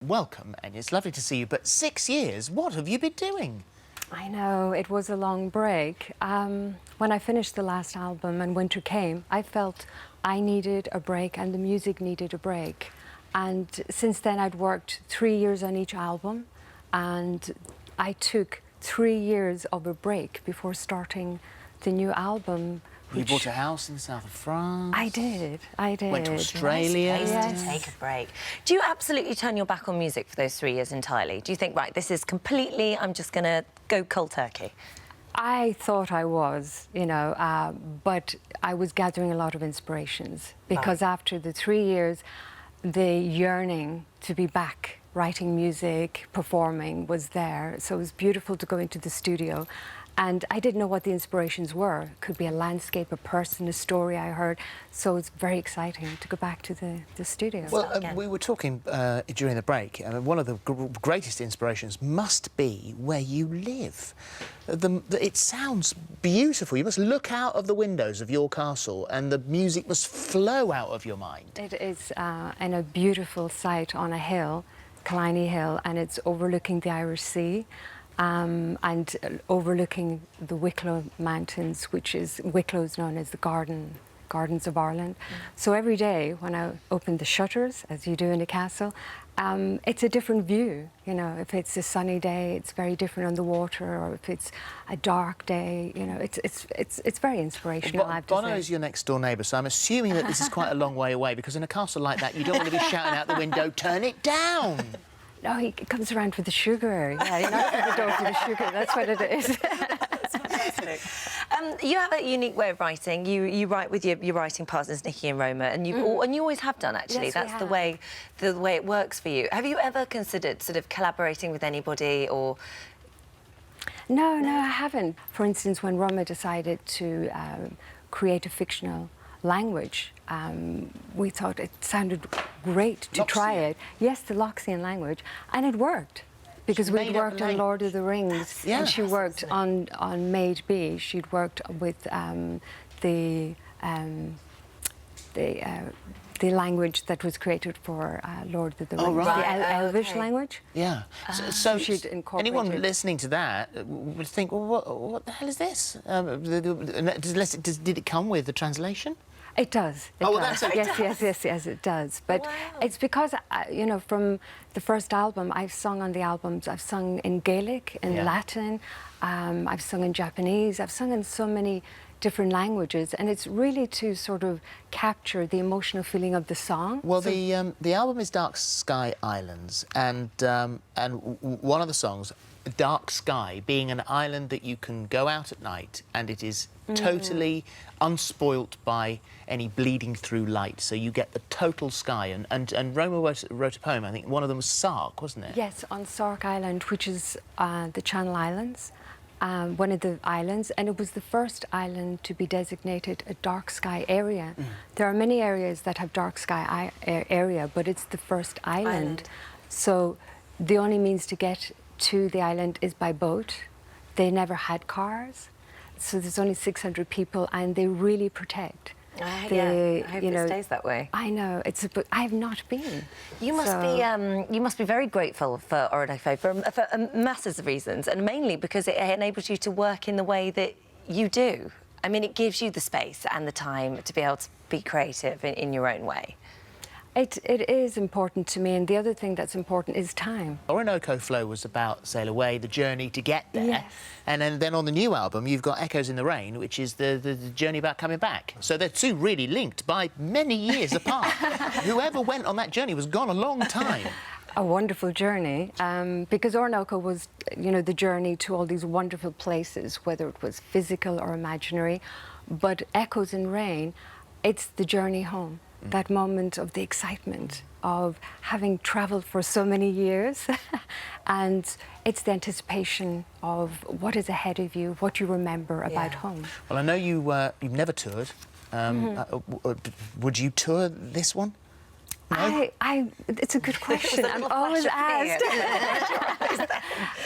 Welcome, Enya. It's lovely to see you. But 6 years, what have you been doing? I know, it was a long break. When I finished the last album and winter came, I felt I needed a break and the music needed a break. And since then I'd worked 3 years on each album, and I took 3 years of a break before starting the new album. You bought a house in the south of France. I did. Went to Australia. Nice place to take a break. Do you absolutely turn your back on music for those 3 years entirely? Do you think, right, this is completely, I'm just going to go cold turkey? I thought I was, you know, but I was gathering a lot of inspirations because after the 3 years, the yearning to be back writing music, performing was there. So it was beautiful to go into the studio. And I didn't know what the inspirations were. It could be a landscape, a person, a story I heard. So it's very exciting to go back to the studio. Well, we were talking during the break, and one of the greatest inspirations must be where you live. It sounds beautiful. You must look out of the windows of your castle and the music must flow out of your mind. It is in a beautiful site on a hill, Killiney Hill, and it's overlooking the Irish Sea. And overlooking the Wicklow Mountains, which is, Wicklow is known as the Gardens of Ireland. So every day when I open the shutters, as you do in a castle, it's a different view. You know, if it's a sunny day, it's very different on the water, or if it's a dark day, you know, it's very inspirational, I have to say. Bono is your next door neighbour, so I'm assuming that this is quite a long way away, because in a castle like that, you don't want to be shouting out the window, "Turn it down!" No, he comes around for the sugar. Yeah, he knocks on the door for the sugar. That's what it is. That's fantastic. You have a unique way of writing. You write with your writing partners, Nikki and Roma, and you always have done, actually. Yes, that's the way it works for you. Have you ever considered sort of collaborating with anybody, or? No, I haven't. For instance, when Roma decided to create a fictional language, we thought it sounded great to try it. Yes, the Loxian language, and it worked because we'd worked on Lord of the Rings, and she worked on Maid B. She'd worked with the language that was created for Lord of the Rings, the Elvish languge. Yeah. So she'd incorporated. Anyone listening to that would think, well, what the hell is this? Did it come with the translation? It does. It does. Yes, it does. But it's because, you know, from the first album, I've sung on the albums. I've sung in Gaelic, in Latin, I've sung in Japanese, I've sung in so many different languages, and it's really to sort of capture the emotional feeling of the song. Well, so the album is Dark Sky Islands, and one of the songs, Dark Sky, being an island that you can go out at night and it is totally unspoilt by any bleeding through light, so you get the total sky. And Roma wrote a poem, I think one of them was Sark, wasn't it? Yes, on Sark Island, which is the Channel Islands, one of the islands, and it was the first island to be designated a dark sky area. There are many areas that have dark sky area, but it's the first island. So the only means to get to the island is by boat. They never had cars, so there's only 600 people, and they really protect. I hope it stays that way. I know. I have not been. You must be very grateful for Orinoco for masses of reasons, and mainly because it enables you to work in the way that you do. I mean, it gives you the space and the time to be able to be creative in your own way. It is important to me, and the other thing that's important is time. Orinoco Flow was about Sail Away, the journey to get there. Yes. And then on the new album, you've got Echoes in the Rain, which is the journey about coming back. So they're two really linked by many years apart. Whoever went on that journey was gone a long time. A wonderful journey, because Orinoco was, you know, the journey to all these wonderful places, whether it was physical or imaginary. But Echoes in Rain, it's the journey home. That moment of the excitement of having travelled for so many years and it's the anticipation of what is ahead of you, what you remember about home. Well, I know you've never toured. Would you tour this one? No? It's a good question. I'm always asked.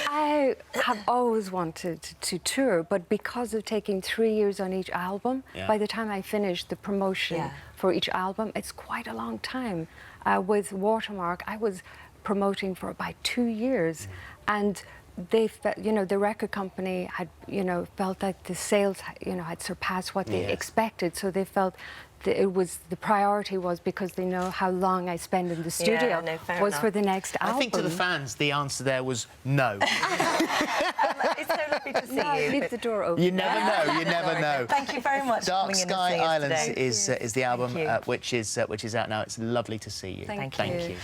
I have always wanted to tour, but because of taking 3 years on each album, by the time I finished the promotion for each album, it's quite a long time. With Watermark, I was promoting for about 2 years, and they felt, you know, the record company had, you know, felt that the sales, you know, had surpassed what they expected, so they felt that it was, the priority was, because they know how long I spend in the studio, was for the next album. I think to the fans, the answer there was no. It's so lovely to see you. Leave the door open. You never know. You never know. Thank you very much. Dark Sky Islands is the album which is out now. It's lovely to see you. Thank you.